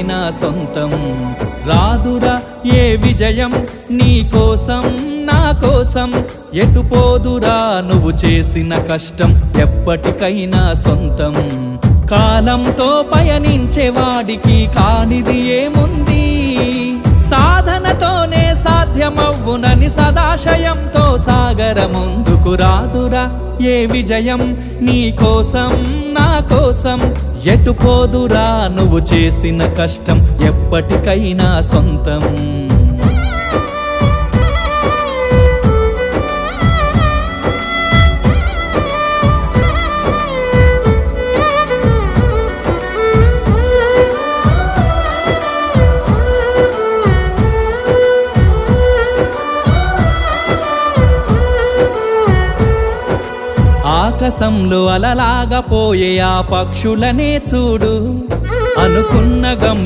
ఎప్పటికైనా సొంతం. రాదురా ఏ విజయం నీ కోసం నా కోసం, ఎటుపోదురా నువ్వు చేసిన కష్టం ఎప్పటికైనా సొంతం. కాలంతో పయనించే వాడికి కానిది ఏముంది, సాధనతోనే సాధ్యమవ్వునని సదాశయంతో సాగర ముందుకు. రాదురా ఏ విజయం నీ కోసం నా కోసం, ఎటుపోదురా నువ్వు చేసిన కష్టం ఎప్పటికైనా సొంతం. ఆకాశంలో అలలాగా పోయే ఆ పక్షులనే చూడు, అనుకున్న గమ్యం